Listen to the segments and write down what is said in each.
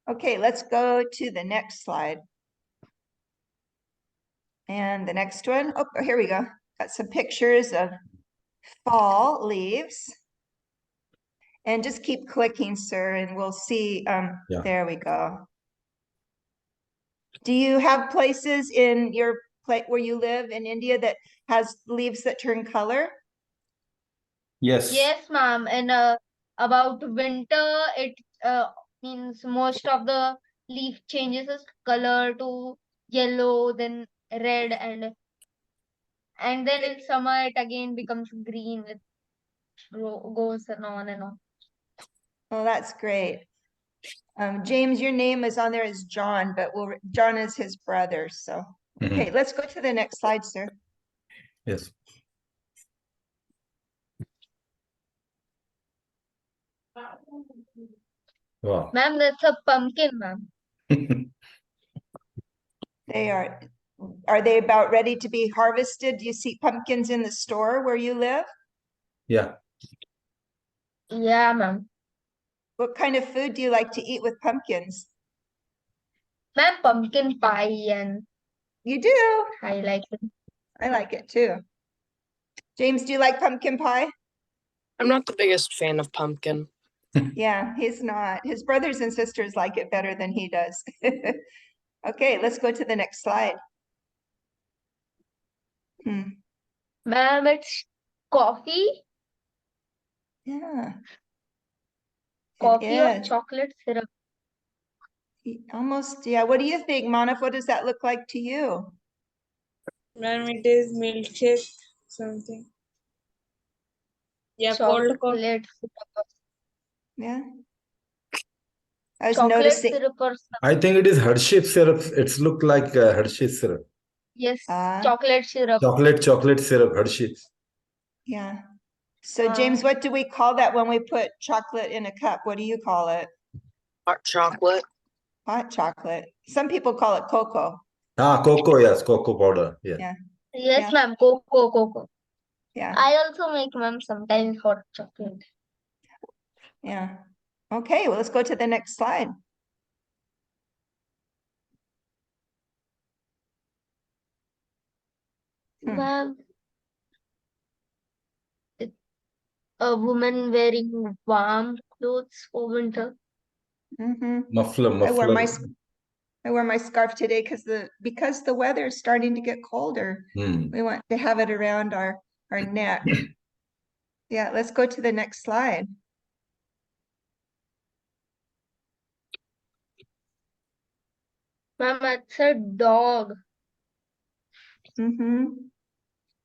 Okay, let's go to the next slide. And the next one, oh, here we go. Got some pictures of fall leaves. And just keep clicking, sir, and we'll see. Yeah. There we go. Do you have places in your place where you live in India that has leaves that turn color? Yes. Yes, ma'am. And about winter, it means most of the leaf changes its color to yellow, then red, and then in summer it again becomes green. It goes on and on. Oh, that's great. James, your name is on there as John, but John is his brother. So, okay, let's go to the next slide, sir. Yes. Wow. Ma'am, that's a pumpkin, ma'am. Are they about ready to be harvested? Do you see pumpkins in the store where you live? Yeah. Yeah, ma'am. What kind of food do you like to eat with pumpkins? Ma'am, pumpkin pie, and You do? I like it. I like it too. James, do you like pumpkin pie? I'm not the biggest fan of pumpkin. Yeah, he's not. His brothers and sisters like it better than he does. Okay, let's go to the next slide. Ma'am, it's coffee. Yeah. Coffee or is. chocolate syrup. Almost, yeah. What do you think, Manav? What does that look like to you? Ma'am, it is milkshake something. Yeah, cold coffee. Chocolate syrup. Yeah. I was Chocolate noticing. syrup or something. I think it is Hershey's syrup. It's look like Hershey's syrup. Yes, chocolate syrup. Chocolate syrup, Hershey's. Yeah. So James, what do we call that when we put chocolate in a cup? What do you call it? Hot chocolate. Hot chocolate. Some people call it cocoa. Cocoa, yes, cocoa powder. Yeah. Yeah. Yes, Yeah. ma'am. Cocoa. Yeah. I also make, ma'am, sometimes hot chocolate. Yeah. Okay, well, let's go to the next slide. Ma'am, a woman wearing warm clothes for winter. Muffler. I wore my scarf today because the weather is starting to get colder. We want to have it around our neck. Yeah, let's go to the next slide. Ma'am, it's a dog.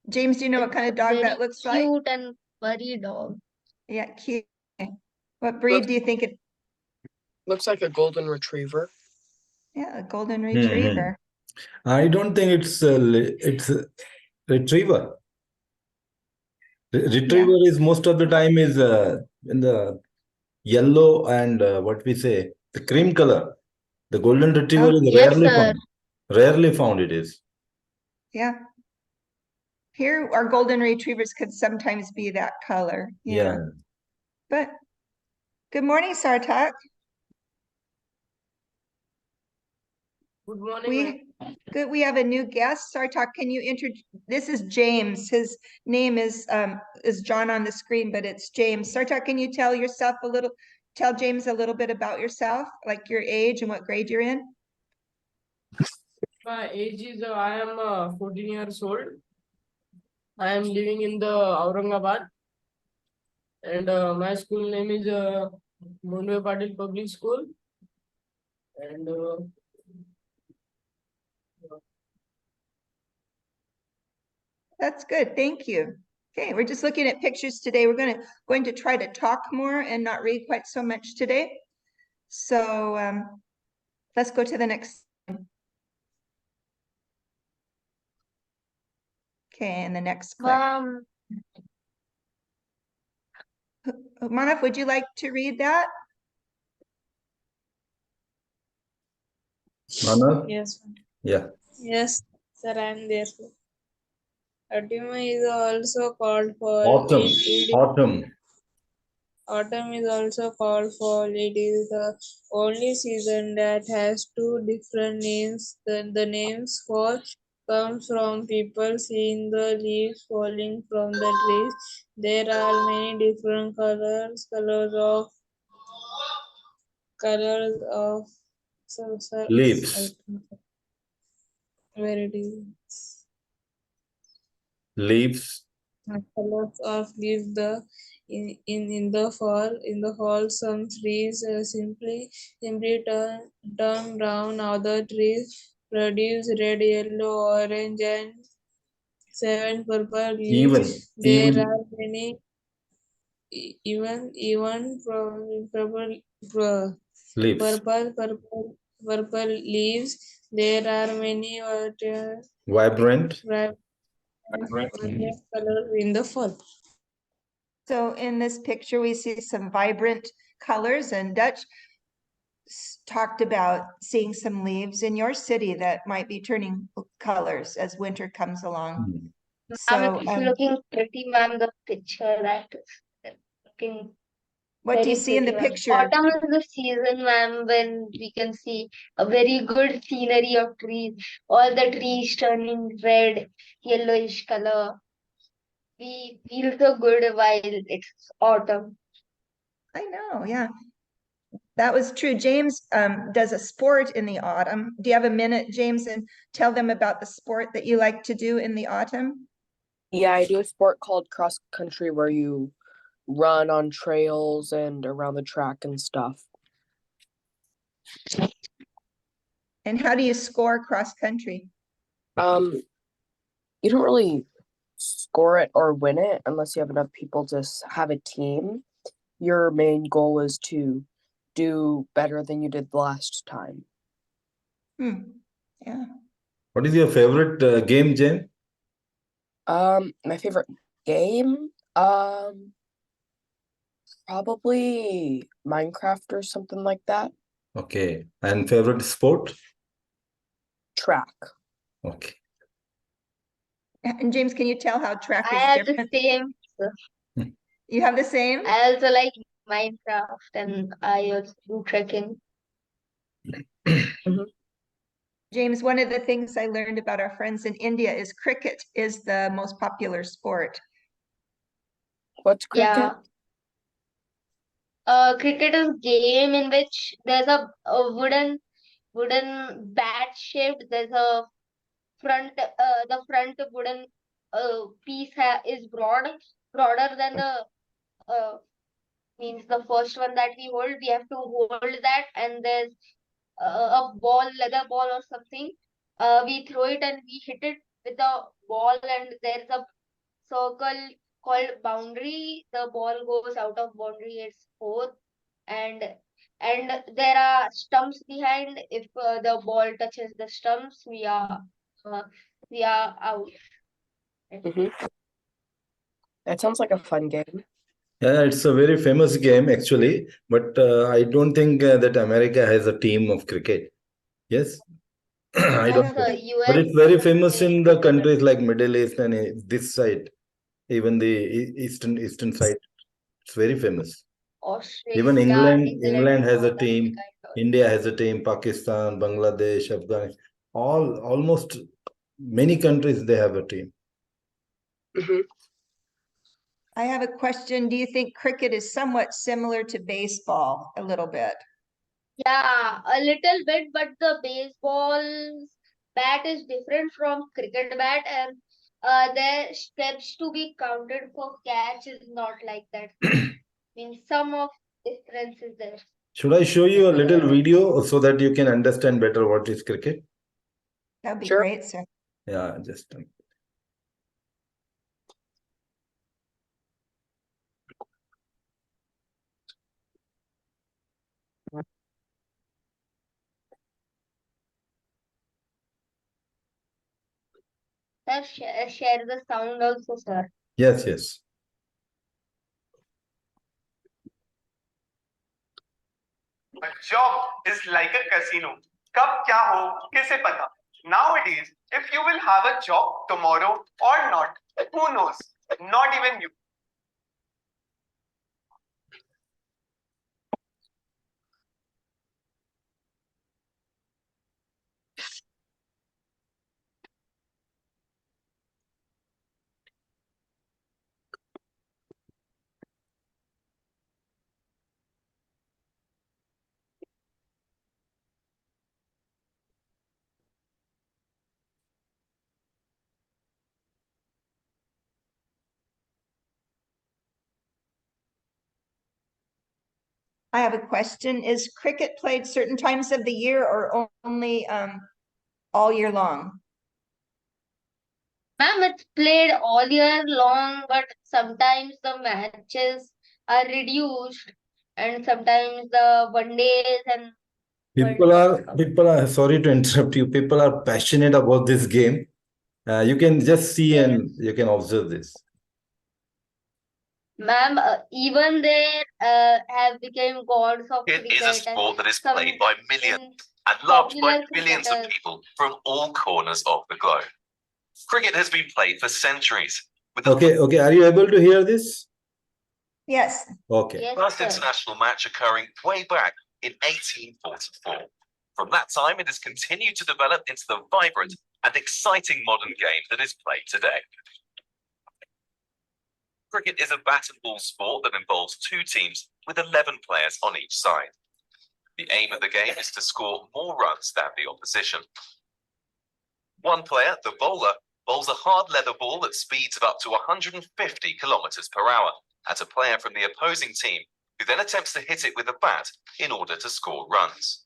James, do you know what kind of dog that looks like? Cute and furry dog. Yeah, cute. What breed do you think it? Looks like a golden retriever. Yeah, a golden retriever. I don't think it's a retriever. Retriever is most of the time is in the yellow and what we say the cream color. The golden retriever is Yes, rarely sir. found. Rarely found it is. Yeah. Here, our golden retrievers could sometimes be that color. Yeah. But good morning, Sartak. Good morning. We have a new guest. Sartak, can you introduce? This is James. His name is John on the screen, but it's James. Sartak, can you tell James a little bit about yourself, like your age and what grade you're in? My age is I am 14 years old. I am living in the Aurangabad, and my school name is Mundwe Patil Public School. And That's good. Thank you. Okay, we're just looking at pictures today. We're going to try to talk more and not read quite so much today. So let's go to the next. Okay, and the next clip. Manav, would you like to read that? Manav? Yes. Yeah. Yes, sir, I am there. Autumn is also called for Autumn. Autumn is also called fall. It is the only season that has two different names. The names fall comes from people seeing the leaves falling from the trees. There are many different colors of Leaves. where it is. Leaves. Colors of leaves in the fall some trees simply turn brown. Other trees produce red, yellow, orange, and seven purple leaves. There are many even from Leaves. purple leaves. There are many Vibrant. colors in the fall. So in this picture, we see some vibrant colors, and Dutch talked about seeing some leaves in your city that might be turning colors as winter comes along. So If you're looking pretty, ma'am, the picture that is looking what do you very see in the pretty, ma'am. picture? Autumn is the season, ma'am, when we can see a very good scenery of trees. All the trees turning red, yellowish color. We feel so good while it's autumn. I know, yeah. That was true. James does a sport in the autumn. Do you have a minute, James, and tell them about the sport that you like to do in the autumn? Yeah, I do a sport called cross country where you run on trails and around the track and stuff. And how do you score cross country? You don't really score it or win it unless you have enough people to have a team. Your main goal is to do better than you did the last time. Yeah. What is your favorite game, Jen? My favorite game, probably Minecraft or something like that. Okay. And favorite sport? Track. Okay. And James, can you tell how track I is have the different? same. You have the same? I also like Minecraft and I also do trekking. James, one of the things I learned about our friends in India is cricket is the most popular sport. What's cricket? Yeah. Cricket is a game in which there's a wooden bat shaped. There's a the front wooden piece is broader than the means the first one that we hold. We have to hold that, and there's a ball, leather ball or something. We throw it and we hit it with the ball, and there's a circle called boundary. The ball goes out of boundary, it's four, and there are stumps behind. If the ball touches the stumps, uh, we are out. That sounds like a fun game. Yeah, it's a very famous game actually, but I don't think that America has a team of cricket. Yes, I don't That's think. a US. But it's very famous in the countries like Middle East and this side, even the eastern side. It's very famous. Even Australia, England has a South team. Africa, and all. India has a team. Pakistan, Bangladesh, Afghanistan, almost many countries they have a team. I have a question. Do you think cricket is somewhat similar to baseball a little bit? Yeah, a little bit, but the baseball's bat is different from cricket bat, and their steps to be counted for catch is not like that. Means some of difference is there. Should I show you a little video so that you can understand better what is cricket? That'd be Sure. great, sir. Yeah, just Sir, share the sound also, sir. yes. A job is like a casino. कब क्या हो किसे पता? Nowadays, if you will have a job tomorrow or not, who knows? Not even you. I have a question. Is cricket played certain times of the year or only all year long? Ma'am, it's played all year long, but sometimes the matches are reduced, and sometimes the one days and People World are Cup. people are sorry to interrupt you. People are passionate about this game. You can just see and you can observe this. Ma'am, even they have become gods of It is a cricket, and sport that is some played by millions in and loved by popular billions of cricketers. people from all corners of the globe. Cricket has been played for centuries. With Okay, are you able to hear this? Yes. Okay. Yes, the first sir. international match occurring way back in 1844. From that time, it has continued to develop into the vibrant and exciting modern game that is played today. Cricket is a bat and ball sport that involves two teams with 11 players on each side. The aim of the game is to score more runs than the opposition. One player, the bowler, bowls a hard leather ball that speeds of up to 150 kilometers per hour at a player from the opposing team, who then attempts to hit it with a bat in order to score runs.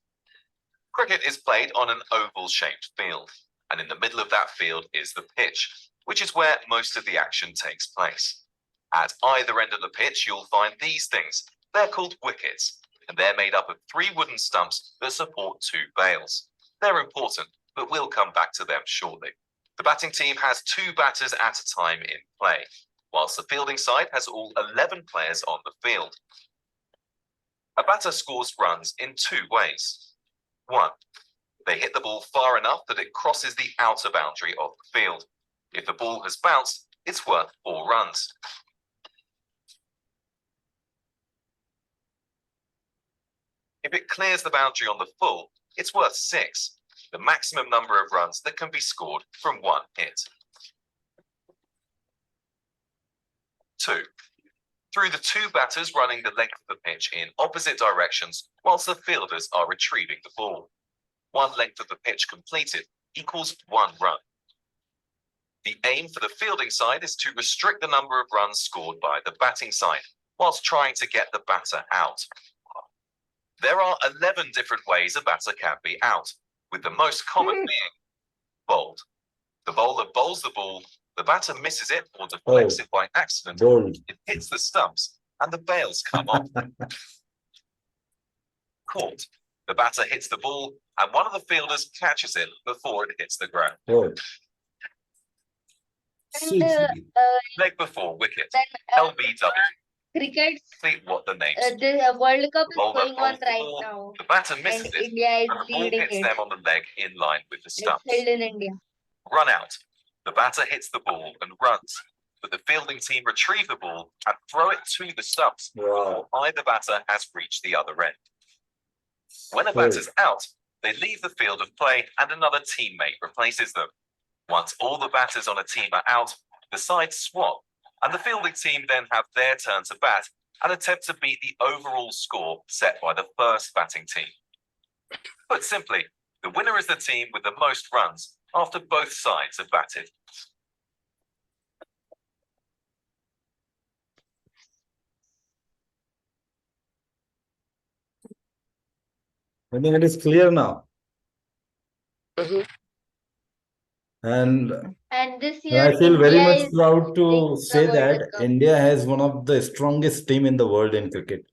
Cricket is played on an oval-shaped field, and in the middle of that field is the pitch, which is where most of the action takes place. At either end of the pitch, you'll find these things. They're called wickets, and they're made up of 3 wooden stumps that support 2 bails. They're important, but we'll come back to them shortly. The batting team has 2 batters at a time in play, whilst the fielding side has all 11 players on the field. A batter scores runs in 2 ways. 1. They hit the ball far enough that it crosses the outer boundary of the field. If the ball has bounced, it's worth 4 runs. If it clears the boundary on the full, it's worth 6, the maximum number of runs that can be scored from 1 hit. 2. Through the 2 batters running the length of the pitch in opposite directions whilst the fielders are retrieving the ball. 1 length of the pitch completed equals 1 run. The aim for the fielding side is to restrict the number of runs scored by the batting side whilst trying to get the batter out. There are 11 different ways a batter can be out, with the most common being bowled. The bowler bowls the ball, the batter misses it or deflects it by accident, Bold. it hits the stumps, and the bails come off. Caught. The batter hits the ball, and one of the fielders catches it before it hits the ground. Bold. And Leg before wicket. then LBW. cricket, Complete what the name the World Cup The is bowler going on bowls the right ball, now, the batter and misses it, India is and the ball leading hits it. them on the leg in line with the It's stumps. held in India. Run out. The batter hits the ball and runs, but the fielding team retrieve the ball and throw it to the stumps before either batter has reached the other end. When a batter's out, they leave the field of play and another teammate replaces them. Once all the batters on a team are out, the sides swap, and the fielding team then have their turn to bat and attempt to beat the overall score set by the first batting team. Put simply, the winner is the team with the most runs after both sides have batted. I think it is clear now. Mhm. And And this year, I feel very India much is proud to winning the say World that Cup. India has one of the strongest team in the world in cricket.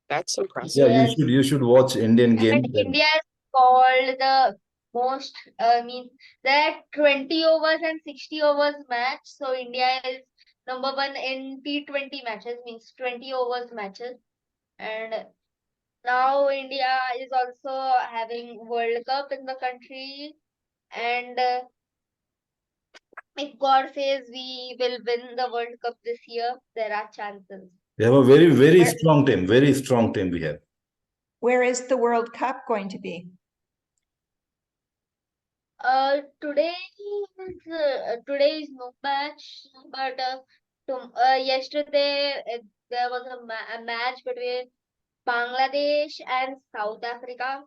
That's impressive. Yeah, Yes. you should watch Indian games. And India is called the most, there are 20 overs and 60 overs match. So India is number 1 in T20 matches, means 20 overs matches. And now India is also having World Cup in the country. And if God says we will win the World Cup this year, there are chances. We have a very strong team. Very strong team we have. Where is the World Cup going to be? Today is no match, but yesterday there was a match between Bangladesh and South Africa,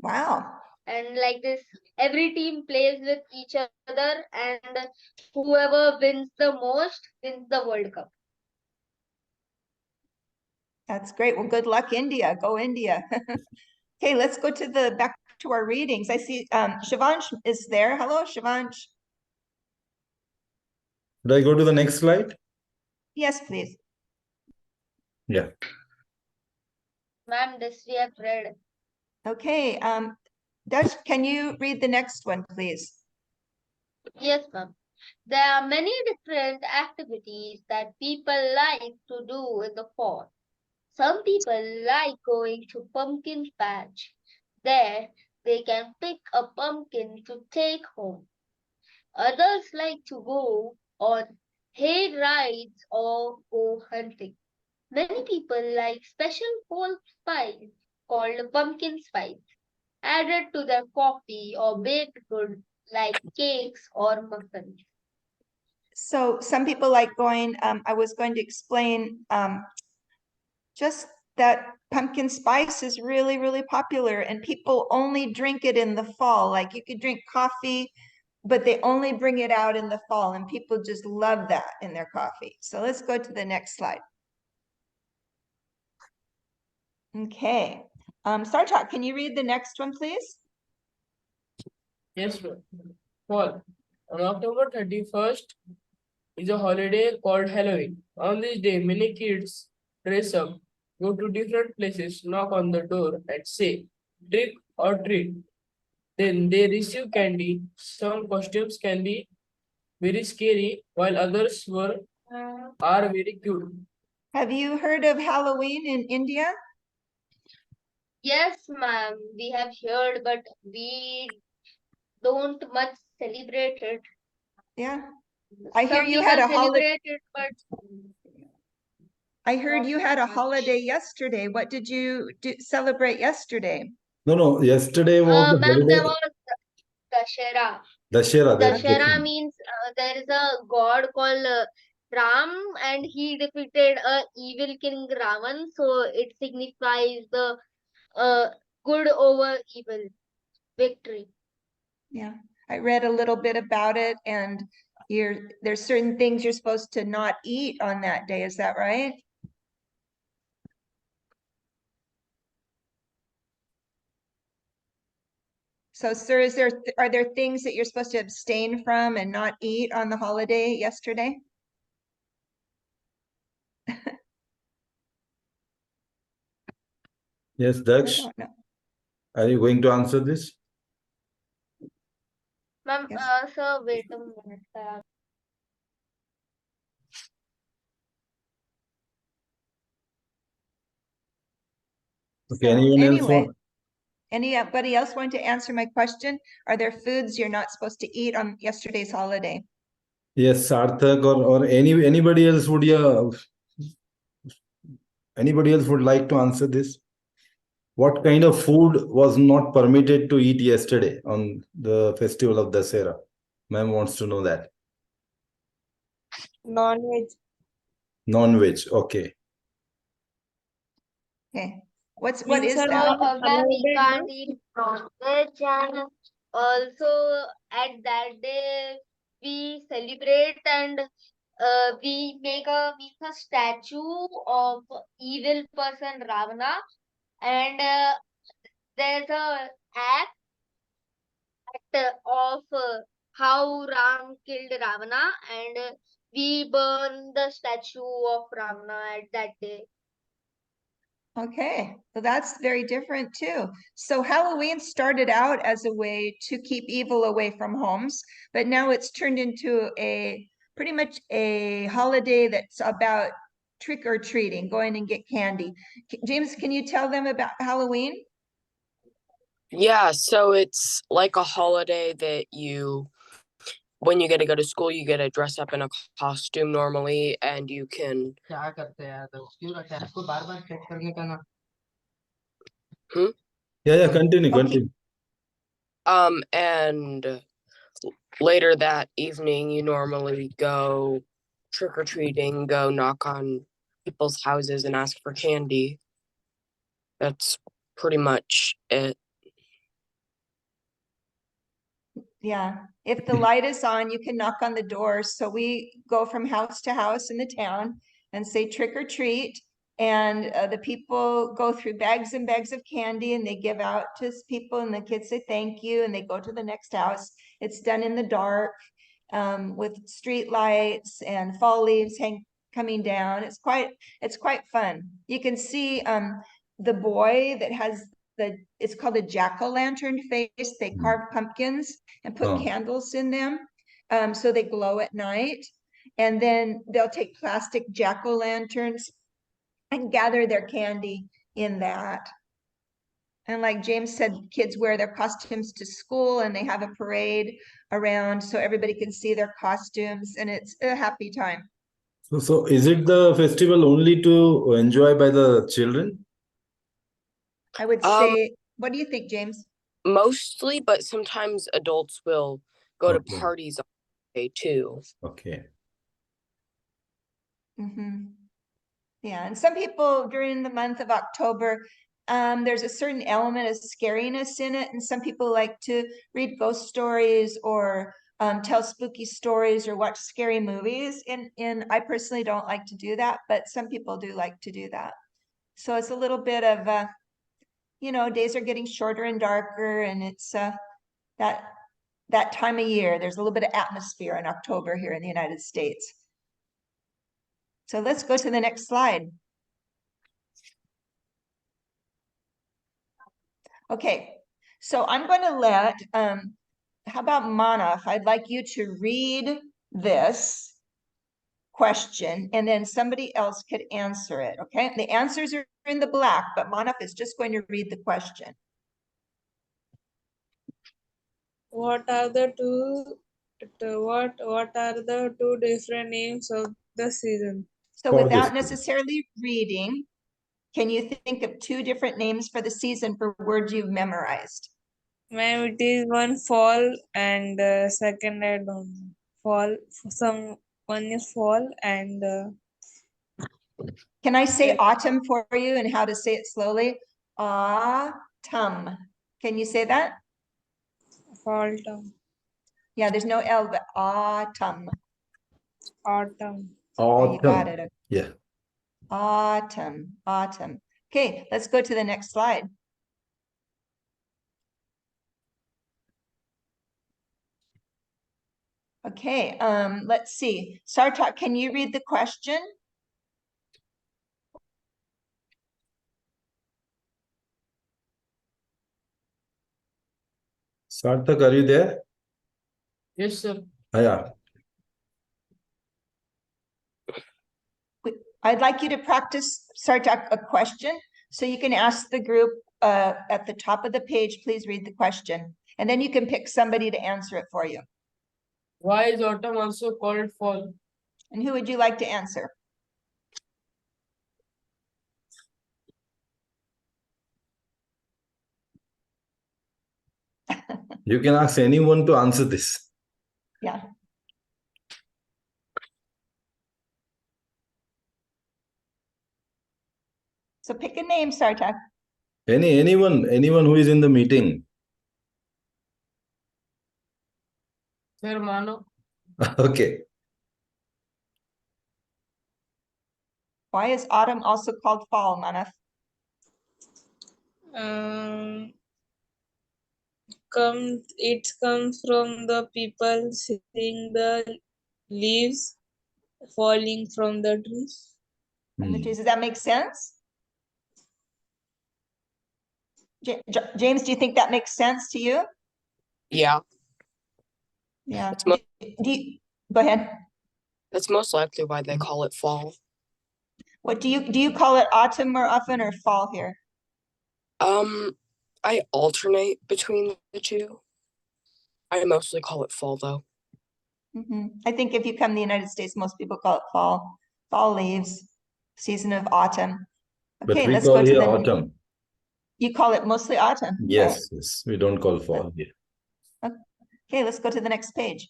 Wow. and like this, every team plays with each other, and whoever wins the most wins the World Cup. That's great. Well, good luck, India. Go India. Okay, let's go to back to our readings. I see Shivansh is there. Hello, Shivansh. Should I go to the next slide? Yes, please. Yeah. Ma'am, this we have read. Okay, Dash, can you read the next one, please? Yes, ma'am. There are many different activities that people like to do in the fall. Some people like going to pumpkin patch. There, they can pick a pumpkin to take home. Others like to go on hay rides or go hunting. Many people like special fall spice called pumpkin spice added to their coffee or baked goods like cakes or muffins. So some people like going, I was going to explain just that pumpkin spice is really, really popular and people only drink it in the fall. Like you could drink coffee, but they only bring it out in the fall and people just love that in their coffee. So let's go to the next slide. Okay. Sartak, can you read the next one, please? Yes, ma'am. Fall. On October 31st is a holiday called Halloween. On this day, many kids dress up, go to different places, knock on the door, and say, trick or treat. Then they receive candy. Some costumes can be very scary, while others are very cute. Have you heard of Halloween in India? Yes, ma'am, we have heard, but we don't much celebrate it. Yeah. I hear Some you had people a holiday. celebrate it, but I heard not you had a much. holiday yesterday. What did you celebrate yesterday? No. Yesterday was the Ma'am, there holiday. was Dashera. Dashera. That's Dashera different. means there is a god called Ram, and he defeated a evil king Ravan. So it signifies the good over evil victory. Yeah, I read a little bit about it and there's certain things you're supposed to not eat on that day. Is that right? So, sir, are there things that you're supposed to abstain from and not eat on the holiday yesterday? Yes, I Daksh, don't know. are you going to answer this? Ma'am, Yes. sir, wait a minute. Okay, So anyone else anyway, want? anybody else want to answer my question? Are there foods you're not supposed to eat on yesterday's holiday? Yes, Sarthak or anybody else would anybody else would like to answer this? What kind of food was not permitted to eat yesterday on the festival of Dasera? Ma'am wants to know that. Non-veg. Non-veg, okay. Okay. What Meals is are that? not Ma'am, we allowed, can't no? eat non-veg, and also at that day we celebrate and we make a statue of evil person Ravana, and there's a act of how Ram killed Ravana, and we burn the statue of Ravana at that day. Okay, well, that's very different too. So Halloween started out as a way to keep evil away from homes, but now it's turned into pretty much a holiday that's about trick or treating, going and get candy. James, can you tell them about Halloween? Yeah, so it's like a holiday that when you get to go to school, you get to dress up in a costume normally, and you can. Yeah, continue, Okay. continue. And later that evening, you normally go trick or treating, go knock on people's houses and ask for candy. That's pretty much it. Yeah, if the light is on, you can knock on the door. So we go from house to house in the town and say trick or treat. And the people go through bags and bags of candy and they give out to people and the kids say thank you and they go to the next house. It's done in the dark with street lights and fall leaves coming down. It's quite fun. You can see the boy that has it's called a jack-o'-lantern face. They carve pumpkins and put candles in them so they glow at night. And then they'll take plastic jack-o'-lanterns and gather their candy in that. And like James said, kids wear their costumes to school and they have a parade around so everybody can see their costumes and it's a happy time. So is it the festival only to enjoy by the children? I would say, what do you think, James? Mostly, but sometimes adults will go to Okay. parties on the day too. Okay. Yeah, and some people during the month of October, there's a certain element of scariness in it, and some people like to read ghost stories or tell spooky stories or watch scary movies. And I personally don't like to do that, but some people do like to do that. So it's a little bit of days are getting shorter and darker, and it's that time of year. There's a little bit of atmosphere in October here in the United States. So let's go to the next slide. Okay, so I'm going to let, how about Manaf? I'd like you to read this question and then somebody else could answer it, okay? The answers are in the black, but Manaf is just going to read the question. What are the two different names of the season? So For without this. necessarily reading, can you think of two different names for the season for words you've memorized? Ma'am, it is one fall and second I don't know. Fall. One is fall and Can I say autumn for you and how to say it slowly? Autumn. Can you say that? fall term. Yeah, there's no L, but autumn. Autumn. Yeah, you got Autumn. it. Yeah. Autumn, autumn. Okay, let's go to the next slide. Okay, let's see. Sartak, can you read the question? Sarthak, are you there? Yes, sir. Yeah. I'd like you to practice, Sartak, a question. So you can ask the group at the top of the page, please read the question. And then you can pick somebody to answer it for you. Why is autumn also called fall? And who would you like to answer? You can ask anyone to answer this. Yeah. So pick a name, Sartak. Anyone who is in the meeting. Sir Mano. Okay. Why is autumn also called fall, Manaf? It comes from the people seeing the leaves falling from the trees. From the trees. Does that make sense? James, do you think that makes sense to you? Yeah, Yeah. It's mo- Go ahead. that's most likely why they call it fall. What do you call it autumn more often or fall here? I alternate between the two. I mostly call it fall though. I think if you come to the United States, most people call it fall. Fall leaves, season of autumn. But Okay, we let's call go to here the. autumn. You call it mostly autumn. Yes, yes. We don't call fall here. Okay, let's go to the next page.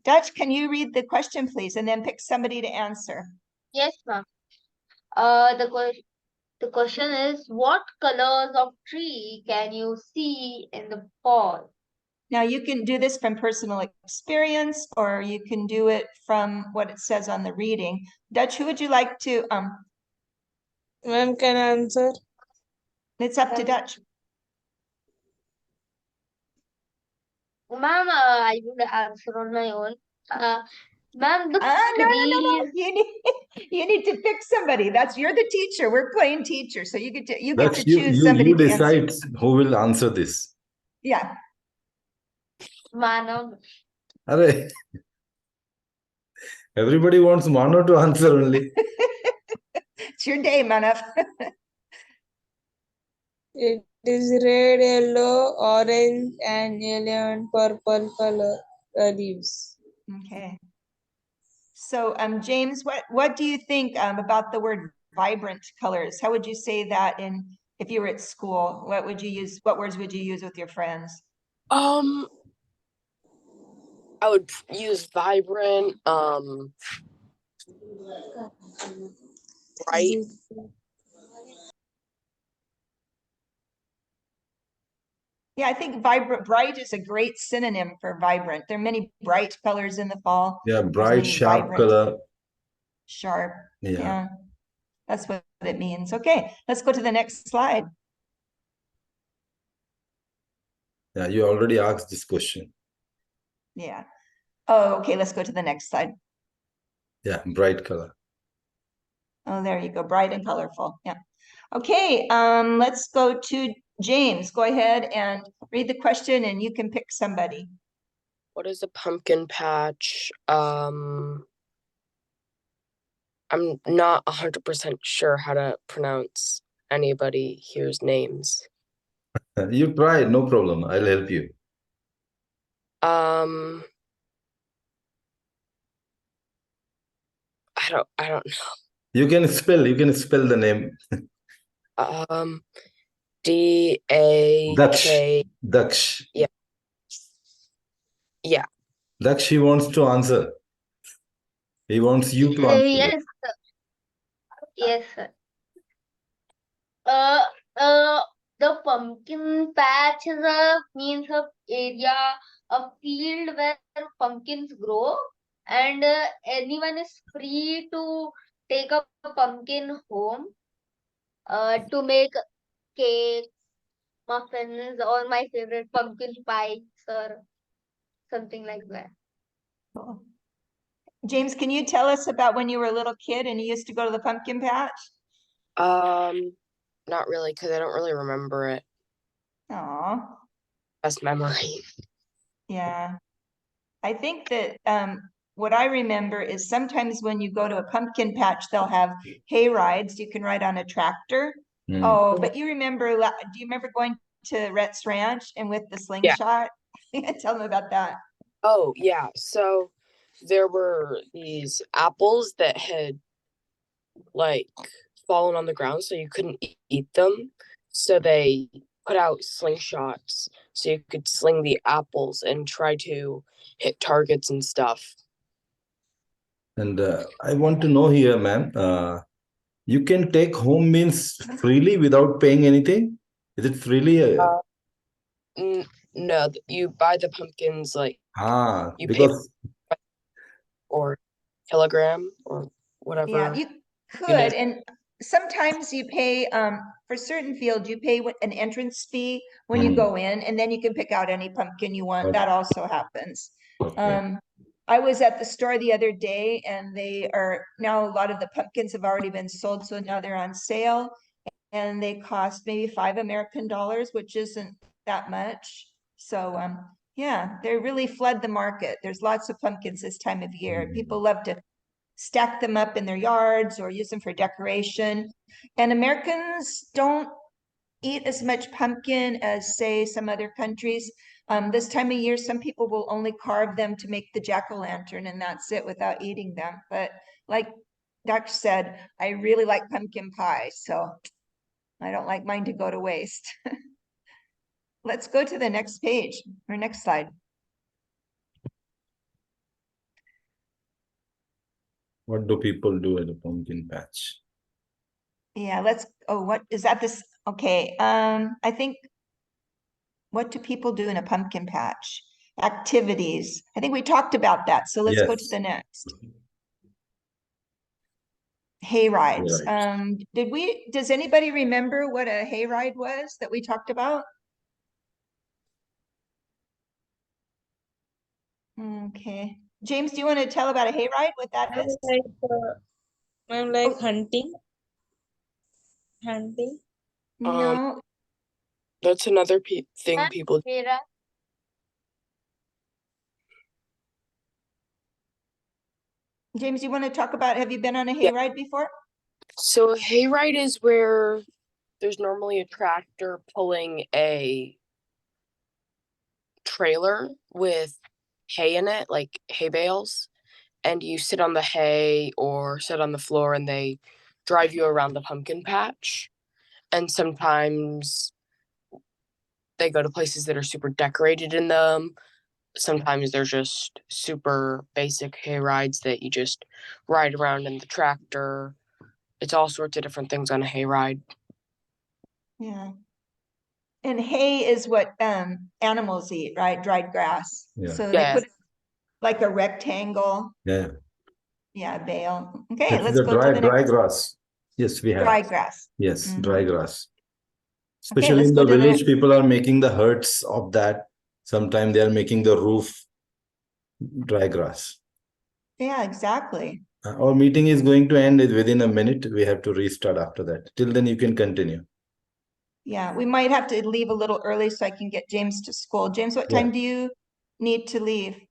Dutch, can you read the question, please, and then pick somebody to answer? Yes, ma'am. The question is, what colors of tree can you see in the fall? Now you can do this from personal experience, or you can do it from what it says on the reading. Dutch, who would you like to, Ma'am, can I answer? it's up to Dutch. Ma'am, I would answer on my own. Ma'am, the No. trees. You need to pick somebody. You're the teacher. We're playing teacher. So you get to That's choose somebody you to answer. decide who will answer this. Yeah. Manav. Arey, everybody wants Mano to answer only. It's your day, Manav. It is red, yellow, orange, and yellow and purple color leaves. Okay. So, James, what do you think about the word vibrant colors? How would you say that if you were at school? What would you use? What words would you use with your friends? I would use vibrant, bright. Yeah, I think bright is a great synonym for vibrant. There are many bright colors in the fall. Yeah, There's bright, many sharp vibrant, color. sharp. Yeah. Yeah, that's what it means. Okay, let's go to the next slide. Yeah, you already asked this question. Yeah. Oh, okay, let's go to the next slide. Yeah, bright color. Oh, there you go, bright and colorful. Yeah. Okay, let's go to James. Go ahead and read the question and you can pick somebody. What is a pumpkin patch? I'm not 100% sure how to pronounce anybody here's names. You try, no problem. I'll help you. I don't know. You can spell the name. D-A-K. Daksh. Yeah. Yeah. Daksh, he wants to answer. He wants you to answer. Yes, sir. Yes, sir. The pumpkin patch is means a area, a field where pumpkins grow, and anyone is free to take a pumpkin home, to make cake, muffins, or my favorite pumpkin pies or something like that. Cool. James, can you tell us about when you were a little kid and you used to go to the pumpkin patch? Not really, because I don't really remember it. Aw. Best memory. Yeah. I think that what I remember is sometimes when you go to a pumpkin patch, they'll have hay rides. You can ride on a tractor. Hmm. Oh, but do you remember going to Rhett's Ranch and with the slingshot? Tell them about that. Oh, yeah. So there were these apples that had like fallen on the ground, so you couldn't eat them. So they put out slingshots so you could sling the apples and try to hit targets and stuff. And I want to know here, ma'am, you can take home means freely without paying anything? Is it freely? No, you buy the pumpkins like you because pay or kilogram or whatever. Yeah, you could, unit. and sometimes you pay for certain fields, you pay an entrance fee when you go in, and then you can pick out any pumpkin you want. That also happens. Okay. I was at the store the other day, and they are now, a lot of the pumpkins have already been sold, so now they're on sale, and they cost maybe $5 American, which isn't that much. So yeah, they really flood the market. There's lots of pumpkins this time of year. People love to stack them up in their yards or use them for decoration. And Americans don't eat as much pumpkin as, say, some other countries. This time of year, some people will only carve them to make the jack-o'-lantern, and that's it, without eating them. But like Dutch said, I really like pumpkin pie, so I don't like mine to go to waste. Let's go to the next page, or next slide. What do people do at a pumpkin patch? Yeah, what is that this? Okay, I think What do people do in a pumpkin patch? Activities. I think we talked about that. So let's go to Yes. the next. Hay rides. Hayrides. Does anybody remember what a hayride was that we talked about? Okay. James, do you want to tell about a hayride, what that I'm is? like Oh. hunting. No. That's another thing people. Hera. James, you want to talk about, have you been on a Yeah. hayride before? So a hayride is where there's normally a tractor pulling a trailer with hay in it, like hay bales, and you sit on the hay or sit on the floor and they drive you around the pumpkin patch. And sometimes they go to places that are super decorated in them. Sometimes they're just super basic hay rides that you just ride around in the tractor. It's all sorts of different things on a hay ride. Yeah. And hay is what animals eat, right? Dried grass. Yeah. So they Yeah. put like a rectangle. Yeah. Yeah, bale. Okay, This is let's the go to the dry next. grass. Yes, we have. Dry grass. Yes, Mhm. dry grass. Especially let's in go the to the village, next. people are making the huts of that. Sometimes they are making the roof dry grass. Yeah, exactly. Our meeting is going to end within a minute. We have to restart after that. Till then, you can continue. Yeah, we might have to leave a little early so I can get James to school. James, what Yeah. time do you need to leave?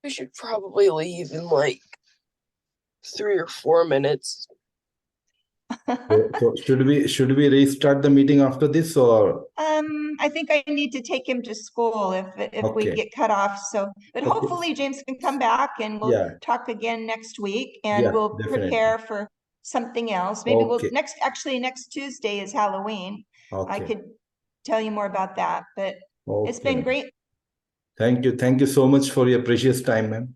We should probably leave in like 3 or 4 minutes. So should we restart the meeting after this, or I think I need to take him to school if we Okay. get cut off. So, but Okay. hopefully James can come back and we'll Yeah. talk again next week and Yeah, we'll definitely. prepare for something else. Maybe Okay. next Tuesday is Halloween. I Okay. could tell you more about that, but it's been Okay. great. Thank you. Thank you so much for your precious time, ma'am.